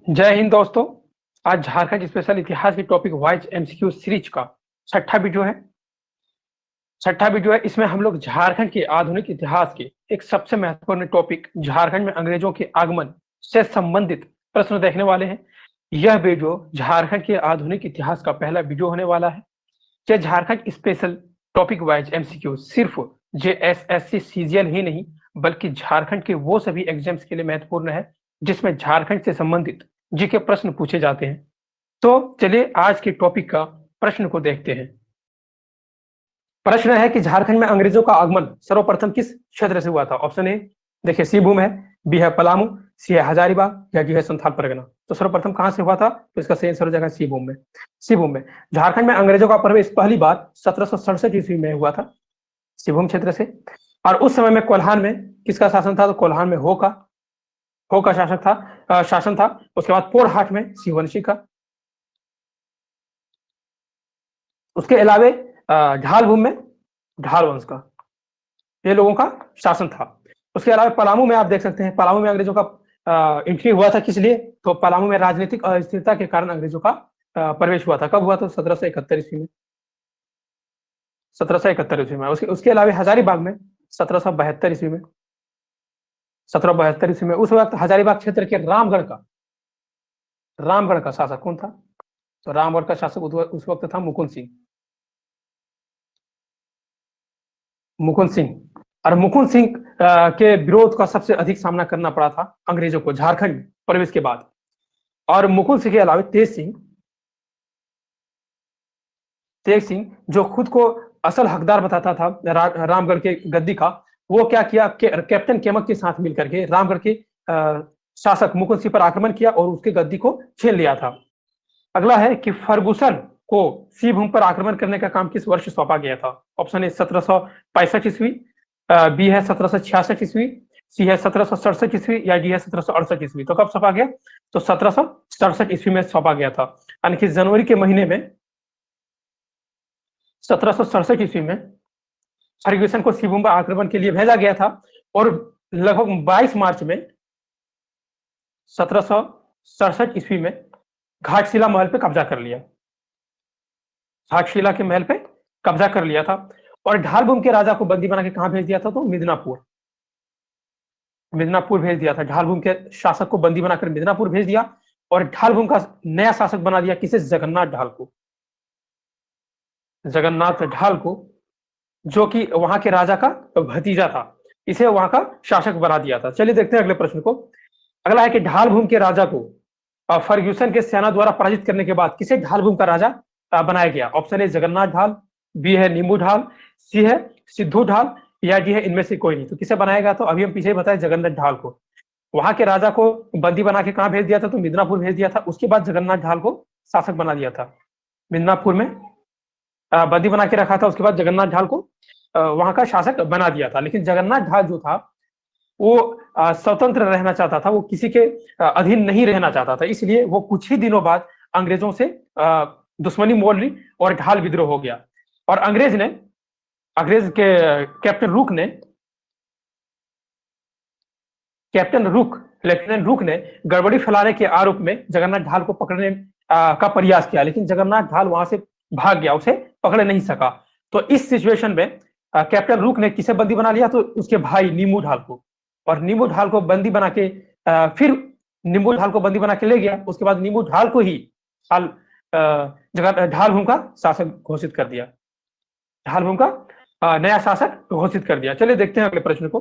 जय हिंद दोस्तों। आज झारखंड स्पेशल इतिहास की टॉपिक वाइज एमसीक्यू सीरीज का छठा वीडियो है। इसमें हम लोग झारखंड के आधुनिक इतिहास के एक सबसे महत्वपूर्ण टॉपिक झारखंड में अंग्रेजों के आगमन से संबंधित प्रश्न देखने वाले हैं। यह वीडियो झारखंड के आधुनिक इतिहास का पहला वीडियो होने वाला है। यह Jharkhand special topic wise MCQ सिर्फ जेएसएससी सीजीएल ही नहीं बल्कि झारखंड के वो सभी एग्जाम्स के लिए महत्वपूर्ण है जिसमें झारखंड से संबंधित जीके प्रश्न पूछे जाते हैं। तो चलिए आज के टॉपिक का प्रश्न को देखते हैं। प्रश्न है कि झारखंड में अंग्रेजों का आगमन सर्वप्रथम किस क्षेत्र से हुआ था। ऑप्शन ए देखिए सिंहभूम है, बी है पलामू, सी है हजारीबाग या डी है संथाल परगना। तो सर्वप्रथम कहां से हुआ था? तो इसका सही आंसर हो जाएगा सिंहभूम में। झारखंड में अंग्रेजों का प्रवेश पहली बार 1767 ईस्वी में हुआ था सिंहभूम क्षेत्र से। और उस समय में कोल्हान में किसका शासन था? तो कोल्हान में हो का शासन था। उसके बाद पोरहाट में शिववंशी का। उसके अलावे ढालभूम में ढाल वंश का, ये लोगों का शासन था। उसके अलावा पलामू में आप देख सकते हैं, पलामू में अंग्रेजों का एंट्री हुआ था। किस लिए? तो पलामू में राजनीतिक अस्थिरता के कारण अंग्रेजों का प्रवेश हुआ था। कब हुआ? तो 1771 ईस्वी में। 1771 ईस्वी में। उसके अलावा हजारीबाग में 1772 ईस्वी में। 1772 ईस्वी में। उस वक्त हजारीबाग क्षेत्र के रामगढ़ का शासक कौन था? तो रामगढ़ का शासक उस वक्त था मुकुंद सिंह। और मुकुंद सिंह के विरोध का सबसे अधिक सामना करना पड़ा था अंग्रेजों को झारखंड में प्रवेश के बाद। और मुकुंद सिंह के अलावा तेज सिंह जो खुद को असल हकदार बताता था रामगढ़ के गद्दी का, वो क्या किया? कैप्टन केमक के साथ मिलकर के रामगढ़ के शासक मुकुंद सिंह पर आक्रमण किया और उसके गद्दी को छीन लिया था। अगला है कि फर्गुसन को सिंहभूम पर आक्रमण करने का काम किस वर्ष सौंपा गया था? ऑप्शन ए 1765 ईस्वी, बी है 1766 ईस्वी, सी है 1767 ईस्वी या डी है 1768 ईस्वी। तो कब सौंपा गया? तो 1767 ईस्वी में सौंपा गया था। यानी कि जनवरी के महीने में 1767 ईस्वी में फर्ग्यूसन को सिंहभूम पर आक्रमण के लिए भेजा गया था। और लगभग 22 मार्च में 1767 ईस्वी में घाटशिला महल पे कब्जा कर लिया। घाटशिला के महल पे कब्जा कर लिया था। और ढालभूम के राजा को बंदी बना के कहां भेज दिया था? तो मिदनापुर भेज दिया था। ढालभूम के शासक को बंदी बनाकर मिदनापुर भेज दिया और ढालभूम का नया शासक बना दिया किसे? जगन्नाथ ढाल को, जो कि वहां के राजा का भतीजा था। इसे वहां का शासक बना दिया था। चलिए देखते हैं अगले प्रश्न को। अगला है कि ढालभूम के राजा को फर्ग्यूसन के सेना द्वारा पराजित करने के बाद किसे ढालभूम का राजा बनाया गया? ऑप्शन ए जगन्नाथ ढाल, बी है नींबू ढाल, सी है सिद्धू ढाल या डी है इनमें से कोई नहीं। तो किसे बनाया गया? तो अभी हम पीछे बताए जगन्नाथ ढाल को। वहां के राजा को बंदी बना के कहां भेज दिया था? तो मिदनापुर भेज दिया था। उसके बाद जगन्नाथ ढाल को शासक बना दिया था। मिदनापुर में बंदी बना के रखा था। उसके बाद जगन्नाथ ढाल को वहां का शासक बना दिया था। लेकिन जगन्नाथ ढाल जो था वो स्वतंत्र रहना चाहता था, वो किसी के अधीन नहीं रहना चाहता था। इसलिए वो कुछ ही दिनों बाद अंग्रेजों से दुश्मनी मोल ली और ढाल विद्रोह हो गया। और अंग्रेज के लेफ्टिनेंट रूक ने गड़बड़ी फैलाने के आरोप में जगन्नाथ ढाल को पकड़ने का प्रयास किया। लेकिन जगन्नाथ ढाल वहां से भाग गया, उसे पकड़ नहीं सका। तो इस सिचुएशन में कैप्टन रूक ने किसे बंदी बना लिया? तो उसके भाई नींबू ढाल को। और नींबू ढाल को बंदी बना के फिर नींबू ढाल को बंदी बना के ले गया। उसके बाद नींबू ढाल को ही ढालभूम का शासक घोषित कर दिया। ढालभूम का नया शासक घोषित कर दिया। चलिए देखते हैं अगले प्रश्न को।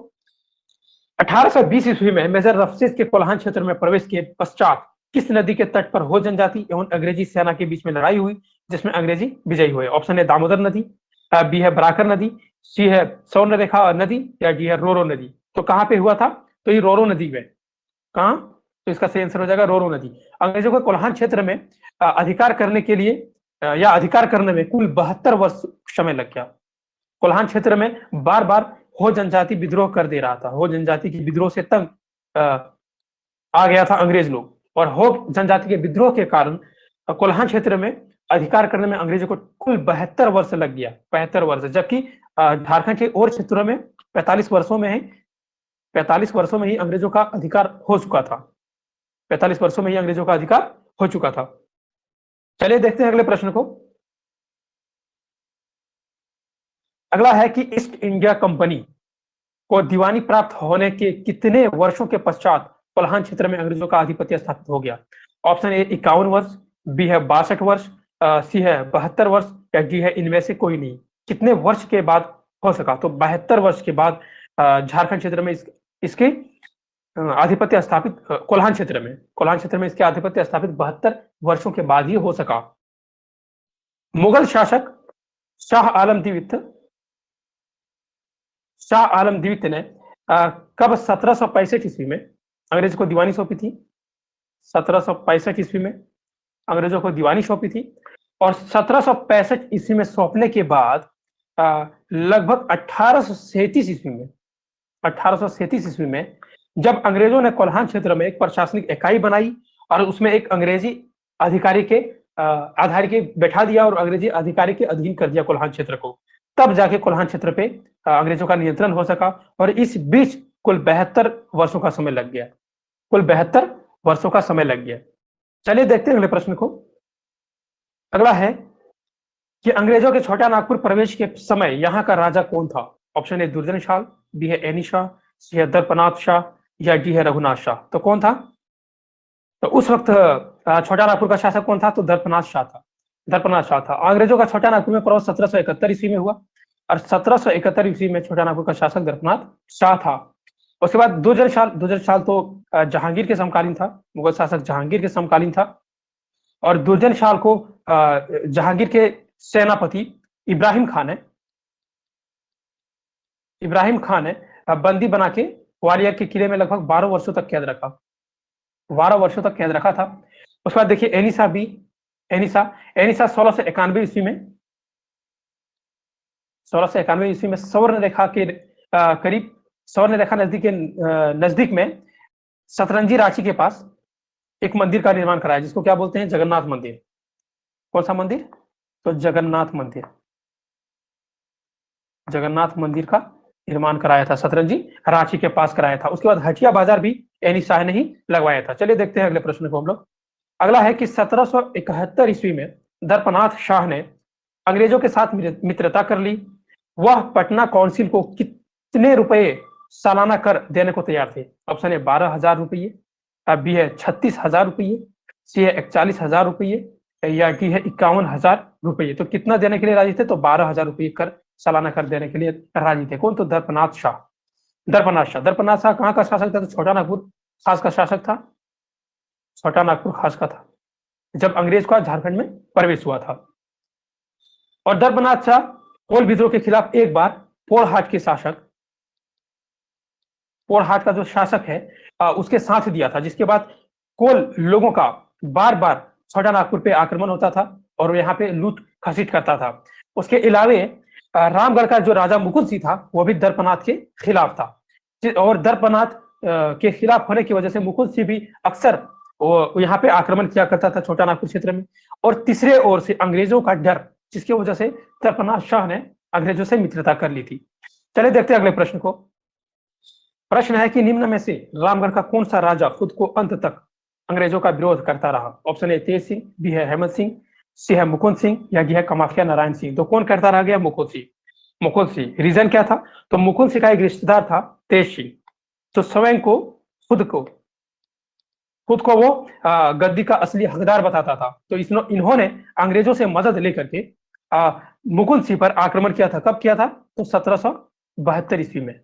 1820 ईस्वी में मेजर रफसेस के कोल्हान क्षेत्र में प्रवेश के पश्चात किस नदी के तट पर हो जनजाति एवं अंग्रेजी सेना के बीच में लड़ाई हुई जिसमें अंग्रेजी विजयी हुए? ऑप्शन है दामोदर नदी, बी है बराकर नदी, सी है स्वर्णरेखा नदी या डी है रोरो नदी। तो कहां पे हुआ था? तो ये रोरो नदी में। कहां? तो इसका सही आंसर हो जाएगा रोरो नदी। अंग्रेजों को कोल्हान क्षेत्र में अधिकार करने के लिए या अधिकार करने में कुल 72 वर्ष समय लग गया। कोल्हान क्षेत्र में बार बार हो जनजाति विद्रोह कर दे रहा था। हो जनजाति की विद्रोह से तंग आ गया था अंग्रेज लोग। और हो जनजाति के विद्रोह के कारण कोल्हान क्षेत्र में अधिकार करने में अंग्रेजों को कुल 72 वर्ष लग गया। 72 वर्ष। जबकि झारखंड के और क्षेत्रों में 45 वर्षों में ही अंग्रेजों का अधिकार हो चुका था। 45 वर्षों में ही अंग्रेजों का अधिकार हो चुका था। चलिए देखते हैं अगले प्रश्न को। अगला है कि ईस्ट इंडिया कंपनी को दीवानी प्राप्त होने के कितने वर्षों के पश्चात कोल्हान क्षेत्र में अंग्रेजों का आधिपत्य स्थापित हो गया? ऑप्शन ए 51 वर्ष, बी है 62 वर्ष, सी है 72 वर्ष या डी है इनमें से कोई नहीं। कितने वर्ष के बाद हो सका? तो 72 वर्ष के बाद झारखंड क्षेत्र में इसके आधिपत्य स्थापित, कोल्हान क्षेत्र में इसके आधिपत्य स्थापित 72 वर्षों के बाद ही हो सका। मुगल शासक शाह आलम द्वितीय ने कब 1765 ईस्वी में अंग्रेज को दीवानी सौंपी थी? 1765 ईस्वी में अंग्रेजों को दीवानी सौंपी थी और 1765 ईस्वी में सौंपने के बाद लगभग 1837 ईस्वी में जब अंग्रेजों ने कोल्हान क्षेत्र में एक प्रशासनिक इकाई बनाई और उसमें एक अंग्रेजी अधिकारी के आधार के बैठा दिया और अंग्रेजी अधिकारी के अधीन कर दिया कोल्हान क्षेत्र को, तब जाके कोल्हान क्षेत्र पे अंग्रेजों का नियंत्रण हो सका। और इस बीच कुल 72 वर्षों का समय लग गया। चलिए देखते हैं अगले प्रश्न को। अगला है कि अंग्रेजों के छोटा नागपुर प्रवेश के समय यहाँ का राजा कौन था? ऑप्शन ए दुर्जन शाह, बी है एनी शाह, सी है दर्पनाथ शाह या डी है रघुनाथ शाह। तो कौन था? तो उस वक्त छोटा नागपुर का शासक कौन था? तो दर्पनाथ शाह था। अंग्रेजों का छोटा नागपुर में प्रवेश 1771 ईस्वी में हुआ और 1771 ईस्वी में छोटा नागपुर का शासक दर्पनाथ शाह था। उसके बाद दुर्जन शाह तो जहांगीर के समकालीन था, मुगल शासक जहांगीर के समकालीन था। और दुर्जन शाह को जहांगीर के सेनापति इब्राहिम खान ने बंदी बना के ग्वालियर के किले में लगभग 12 वर्षों तक कैद रखा था। उसके बाद देखिए एनिसा 1691 ईस्वी में सवर्ण रेखा के करीब, सवर्ण रेखा नजदीक में सतरंजी रांची के पास एक मंदिर का निर्माण कराया जिसको क्या बोलते हैं? जगन्नाथ मंदिर। कौन सा मंदिर? तो जगन्नाथ मंदिर का निर्माण कराया था, सतरंजी रांची के पास कराया था। उसके बाद हटिया बाजार भी एनी शाह ने ही लगवाया था। चलिए देखते हैं अगले प्रश्न को हम लोग। अगला है कि 1771 ईस्वी में दर्पनाथ शाह ने अंग्रेजों के साथ मित्रता कर ली। वह पटना काउंसिल को कितने रुपए सालाना कर देने को तैयार थे? ऑप्शन ए 12,000 रुपये, बी है 36,000 रुपये, सी है 41,000 रुपये या डी है 51,000 रुपये। तो कितना देने के लिए राजी थे? तो 12,000 रुपये कर सालाना कर देने के लिए राजी थे। कौन? तो दर्पनाथ शाह कहाँ का शासक था? तो छोटा नागपुर खास का शासक था, छोटा नागपुर खास का था जब अंग्रेज का झारखंड में प्रवेश हुआ था। और दर्पनाथ शाह कोल विद्रोह के खिलाफ एक बार पोरहाट का जो शासक है उसके साथ दिया था, जिसके बाद कोल लोगों का बार बार छोटा नागपुर पे आक्रमण होता था और यहाँ पे लूट खसीट करता था। उसके अलावे रामगढ़ का जो राजा मुकुंद सिंह था वो भी दर्पनाथ के खिलाफ था और दर्पनाथ के खिलाफ होने की वजह से मुकुंद सिंह भी अक्सर यहाँ पे आक्रमण किया करता था छोटा नागपुर क्षेत्र में। और तीसरे ओर से अंग्रेजों का डर, जिसकी वजह से दर्पनाथ शाह ने अंग्रेजों से मित्रता कर ली थी। चलिए देखते हैं अगले प्रश्न को। प्रश्न है कि निम्न में से रामगढ़ का कौन सा राजा खुद को अंत तक अंग्रेजों का विरोध करता रहा? Option A Tej Singh, B है हेमंत सिंह, सी है मुकुंद सिंह या डी है कामाख्या नारायण सिंह। तो कौन करता रह गया? मुकुंद सिंह। रीजन क्या था? तो मुकुंद सिंह का एक रिश्तेदार था तेज सिंह, तो स्वयं को खुद को वो गद्दी का असली हकदार बताता था। तो इन्होंने अंग्रेजों से मदद लेकर के मुकुंद सिंह पर आक्रमण किया था। कब किया था? तो 1772 ईस्वी में।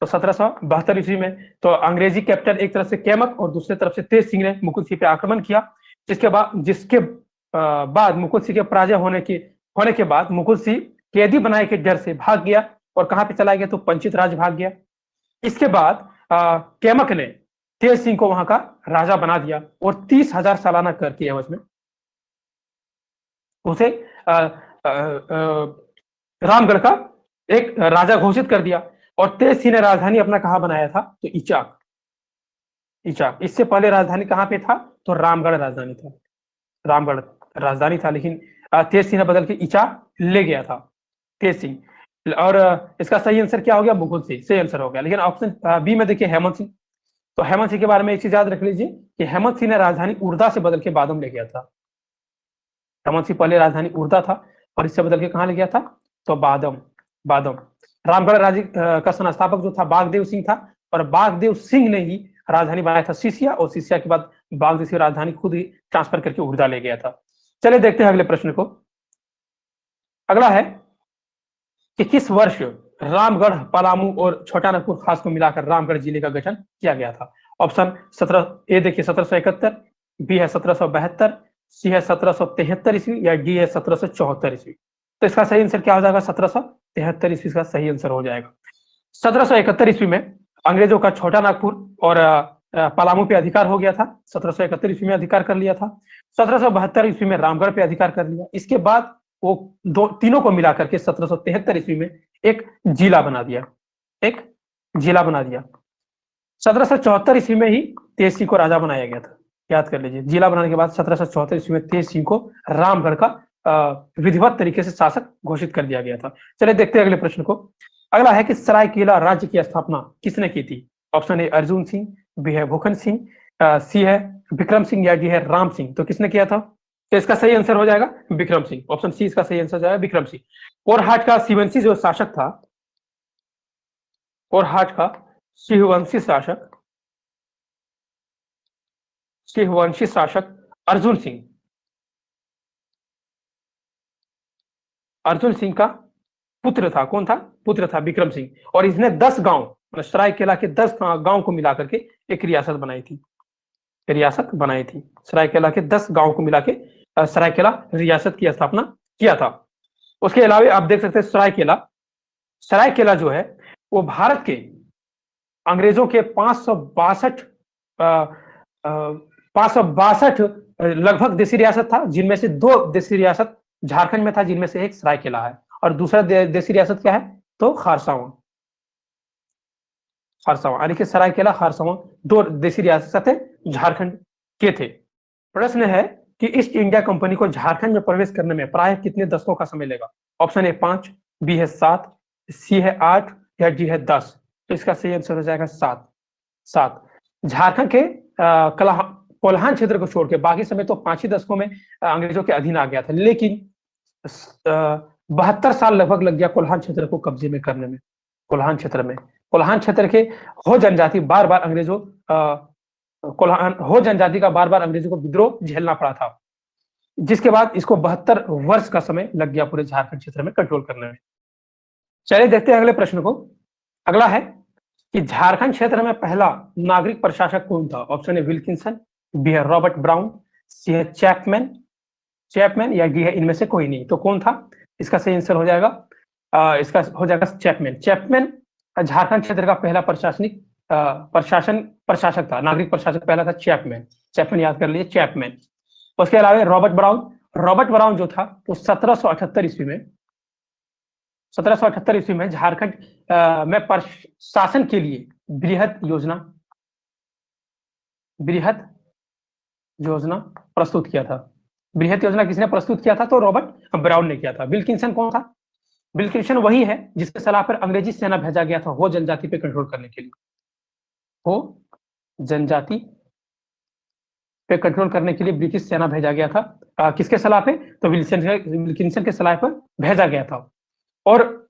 तो 1772 ईस्वी में तो अंग्रेजी कैप्टन एक तरफ से केमक और दूसरी तरफ से तेज सिंह ने मुकुंद सिंह पे आक्रमण किया। जिसके बाद मुकुंद सिंह के पराजय होने के बाद मुकुंद सिंह कैदी बनाए के डर से भाग गया और कहां पे चला गया? तो पंचित राज भाग गया। इसके बाद केमक ने तेज सिंह को वहां का राजा बना दिया और 30,000 सालाना कर के एवज में उसे रामगढ़ का एक राजा घोषित कर दिया। और तेज सिंह ने राजधानी अपना कहां बनाया था? तो इचाक। इससे पहले राजधानी कहां पे था? तो रामगढ़ राजधानी था, लेकिन तेज सिंह ने बदल के इचाक ले गया था तेज सिंह। और इसका सही आंसर क्या हो गया? मुकुंद सिंह सही आंसर हो गया। लेकिन ऑप्शन बी में देखिए हेमंत सिंह, तो हेमंत सिंह के बारे में एक चीज याद रख लीजिए कि हेमंत सिंह ने राजधानी उर्दा से बदल के बादम ले गया था। हेमंत सिंह पहले राजधानी उर्दा था और इससे बदल के कहाँ ले गया था, तो बादम। बादम रामगढ़ राज्य का संस्थापक जो था बागदेव सिंह था, और बागदेव सिंह ने ही राजधानी बनाया था सीसिया, और सीसिया के बाद बागदेव सिंह राजधानी खुद ही ट्रांसफर करके उर्दा ले गया था। चलिए देखते हैं अगले प्रश्न को। अगला है कि किस वर्ष रामगढ़, पलामू और छोटानागपुर खास को मिलाकर रामगढ़ जिले का गठन किया गया था। ऑप्शन 17 ए देखिए 1771, बी है 1772, सी है 1773 ईस्वी, या डी है 1774 ईस्वी। तो इसका सही आंसर क्या हो जाएगा, 1773 ईस्वी का सही आंसर हो जाएगा। 1771 ईस्वी में अंग्रेजों का छोटा नागपुर और पलामू पे अधिकार हो गया था। 1771 ईस्वी में अधिकार कर लिया था। 1772 ईस्वी में रामगढ़ पे अधिकार कर लिया। इसके बाद वो तीनों को मिलाकर के 1773 ईस्वी में एक जिला बना दिया, एक जिला बना दिया। 1774 ईस्वी में ही तेज सिंह को राजा बनाया गया था, याद कर लीजिए। जिला बनाने के बाद 1774 ईस्वी में तेज सिंह को रामगढ़ का विधिवत तरीके से शासक घोषित कर दिया गया था। चलिए देखते हैं अगले प्रश्न को। अगला है कि सरायकेला राज्य की स्थापना किसने की थी। Option A Arjun Singh, B है भूखन सिंह, सी है विक्रम सिंह, या डी है राम सिंह। तो किसने किया था, तो इसका सही आंसर हो जाएगा विक्रम सिंह। ऑप्शन सी इसका सही आंसर हो जाएगा विक्रम सिंह। कोरहाट का शिववंशी जो शासक था, कोरहाट का शिववंशी शासक, शिववंशी शासक अर्जुन सिंह, अर्जुन सिंह का पुत्र था। कौन था, पुत्र था विक्रम सिंह। और इसने 10 गांव, सरायकेला के 10 गांव को मिलाकर के एक रियासत बनाई थी, रियासत बनाई थी। सरायकेला के 10 गांव को मिला के सरायकेला रियासत की स्थापना किया था। उसके अलावा आप देख सकते हैं सरायकेला, सरायकेला जो है वो भारत के अंग्रेजों के 562 लगभग देशी रियासत था, जिनमें से 2 देशी रियासत झारखंड में था, जिनमें से एक सरायकेला है, और दूसरा देशी रियासत क्या है, तो खारसावां। खारसावां यानी कि सरायकेला खारसावां 2 देशी रियासत झारखंड के थे। प्रश्न है कि ईस्ट इंडिया कंपनी को झारखंड में प्रवेश करने में प्राय कितने दशकों का समय लेगा। ऑप्शन ए 5, बी है 7, सी है 8, या डी है 10। तो इसका सही आंसर हो जाएगा 7। झारखंड के कोल्हान क्षेत्र को छोड़ के बाकी समय तो 5 ही दशकों में अंग्रेजों के अधीन आ गया था, लेकिन 72 साल लगभग लग गया कोल्हान क्षेत्र को कब्जे में करने में। कोल्हान क्षेत्र में, कोल्हान क्षेत्र के हो जनजाति बार बार अंग्रेजों कोल्हान हो जनजाति का बार बार अंग्रेजों को विद्रोह झेलना पड़ा था, जिसके बाद इसको 72 वर्ष का समय लग गया पूरे झारखंड क्षेत्र में कंट्रोल करने में। चलिए देखते हैं अगले प्रश्न को। अगला है कि झारखंड क्षेत्र में पहला नागरिक प्रशासक कौन था। ऑप्शन ए विल्किंसन, बी है रॉबर्ट ब्राउन, सी है चैपमैन, या डी है इनमें से कोई नहीं। तो कौन था, इसका सही आंसर हो जाएगा इसका हो जाएगा चैपमैन झारखंड क्षेत्र का पहला प्रशासक था, नागरिक प्रशासक पहला था चैपमैन याद कर लीजिए, चैपमैन। उसके अलावा रॉबर्ट ब्राउन जो था वो 1778 ईस्वी में झारखंड में प्रशासन के लिए बृहद योजना प्रस्तुत किया था। बृहद योजना किसने प्रस्तुत किया था, तो रॉबर्ट ब्राउन ने किया था। विल्किंसन कौन था, विल्किंसन वही है जिसके सलाह पर अंग्रेजी सेना भेजा गया था हो जनजाति पे कंट्रोल करने के लिए, हो जनजाति पे कंट्रोल करने के लिए ब्रिटिश सेना भेजा गया था। किसके सलाह पे, तो विल्किंसन के सलाह पर भेजा गया था। और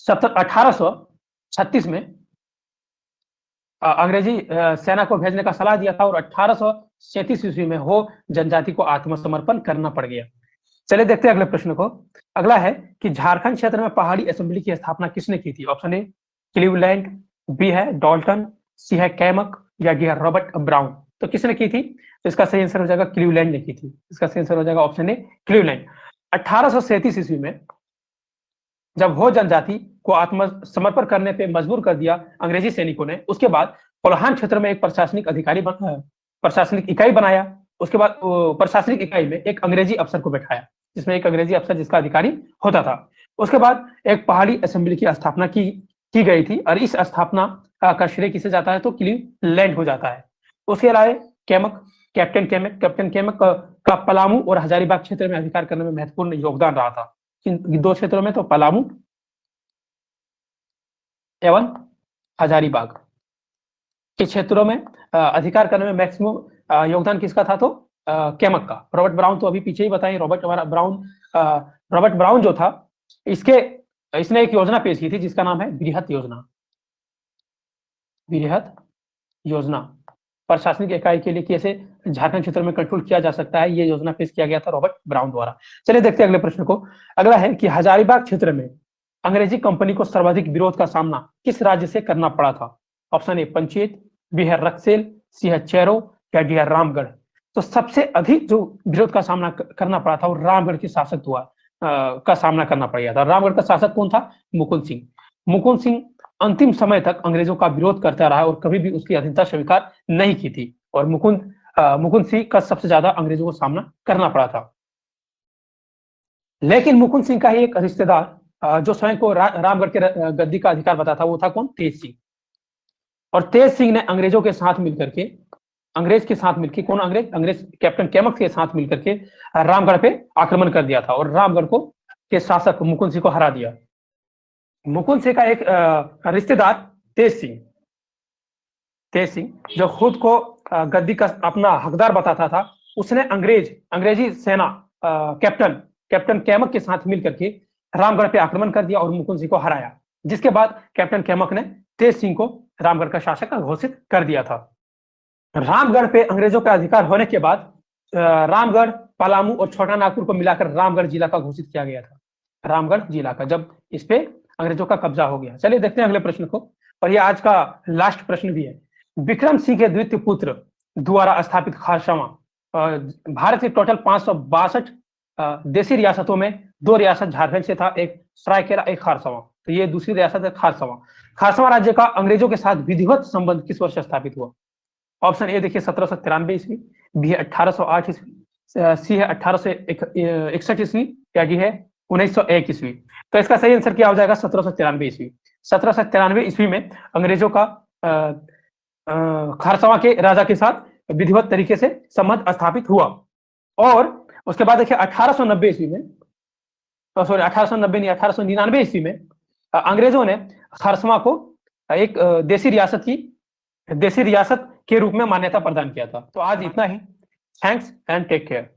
1836 में अंग्रेजी सेना को भेजने का सलाह दिया था, और 1837 ईस्वी में हो जनजाति को आत्मसमर्पण करना पड़ गया। चलिए देखते हैं अगले प्रश्न को। अगला है कि झारखंड क्षेत्र में पहाड़ी असेंबली की स्थापना किसने की थी। ऑप्शन ए क्लीवलैंड, बी है डॉल्टन, सी है कैमक, या डी है रॉबर्ट ब्राउन। तो किसने की थी, तो इसका सही आंसर हो जाएगा क्लीवलैंड ने की थी। इसका सही आंसर हो जाएगा ऑप्शन ए क्लीवलैंड। 1837 ईस्वी में जब हो जनजाति को आत्मसमर्पण करने पे मजबूर कर दिया अंग्रेजी सैनिकों ने, उसके बाद कोल्हान क्षेत्र में एक प्रशासनिक इकाई बनाया। उसके बाद प्रशासनिक इकाई में एक अंग्रेजी अफसर को बैठाया, जिसमें एक अंग्रेजी अफसर जिसका अधिकारी होता था। उसके बाद एक पहाड़ी असेंबली की स्थापना की गई थी, और इस स्थापना का श्रेय किसे जाता है, तो क्लीवलैंड हो जाता है। उसके अलावा कैप्टन केमक का पलामू और हजारीबाग क्षेत्र में अधिकार करने में महत्वपूर्ण योगदान रहा था। इन 2 क्षेत्रों में तो पलामू एवं हजारीबाग। के क्षेत्रों में अधिकार करने में मैक्सिमम योगदान किसका था? तो केमक का। रॉबर्ट ब्राउन तो अभी पीछे ही बताएं। रॉबर्ट ब्राउन जो था, इसने एक योजना पेश की थी जिसका नाम है बृहत योजना। बृहत योजना प्रशासनिक इकाई के लिए कैसे झारखंड क्षेत्र में कंट्रोल किया जा सकता है, ये योजना पेश किया गया था रॉबर्ट ब्राउन द्वारा। चलिए देखते हैं अगले प्रश्न को। अगला है कि हजारीबाग क्षेत्र में अंग्रेजी कंपनी को सर्वाधिक विरोध का सामना किस राज्य से करना पड़ा था? ऑप्शन ए पंचेत, बी है रक्सेल, सी है चेरो, या डी है रामगढ़। तो सबसे अधिक जो विरोध का सामना करना पड़ा था वो रामगढ़ के शासक का सामना करना पड़ गया था। रामगढ़ का शासक कौन था? मुकुंद सिंह। मुकुंद सिंह अंतिम समय तक अंग्रेजों का विरोध करता रहा और कभी भी उसकी अधीनता स्वीकार नहीं की थी, और मुकुंद सिंह का सबसे ज्यादा अंग्रेजों को सामना करना पड़ा था। लेकिन मुकुंद सिंह का ही एक रिश्तेदार जो स्वयं को रामगढ़ के गद्दी का अधिकार बताता था, वो था कौन? तेज सिंह। और तेज सिंह ने अंग्रेज के साथ मिलकर कौन? अंग्रेज कैप्टन केमक के साथ मिलकर के रामगढ़ पे आक्रमण कर दिया था और रामगढ़ के शासक मुकुंद सिंह को हरा दिया। मुकुंद सिंह का एक रिश्तेदार तेज सिंह जो खुद को गद्दी का अपना हकदार बताता था, उसने अंग्रेजी सेना कैप्टन केमक के साथ मिलकर के रामगढ़ पे आक्रमण कर दिया और मुकुंद सिंह को हराया, जिसके बाद कैप्टन केमक ने तेज सिंह को रामगढ़ का शासक घोषित कर दिया था। रामगढ़ पे अंग्रेजों का अधिकार होने के बाद रामगढ़, पलामू और छोटा नागपुर को मिलाकर रामगढ़ जिला का घोषित किया गया था। रामगढ़ जिला का, जब इस पे अंग्रेजों का कब्जा हो गया। चलिए देखते हैं अगले प्रश्न को, और ये आज का लास्ट प्रश्न भी है। विक्रम सिंह के द्वितीय पुत्र द्वारा स्थापित खारसावां भारत के टोटल 562 देशी रियासतों में 2 रियासत झारखंड से था, एक सरायकेला, एक खारसावां। तो ये दूसरी रियासत है खारसावां। खारसावां राज्य का अंग्रेजों के साथ विधिवत संबंध किस वर्ष स्थापित हुआ? ऑप्शन ए देखिए 1793 ईस्वी, बी है 1808 ईस्वी, सी है 1861 ईस्वी, या डी है 1901 ईस्वी। तो इसका सही आंसर क्या हो जाएगा? 1793 ईस्वी। 1793 ईस्वी में अंग्रेजों का खारसावां के राजा के साथ विधिवत तरीके से संबंध स्थापित हुआ। और उसके बाद देखिए 1890 ईस्वी में, सॉरी 1890 नहीं, 1899 ईस्वी में अंग्रेजों ने खारसावां को एक देशी रियासत के रूप में मान्यता प्रदान किया था। तो आज इतना ही। Thanks and take care.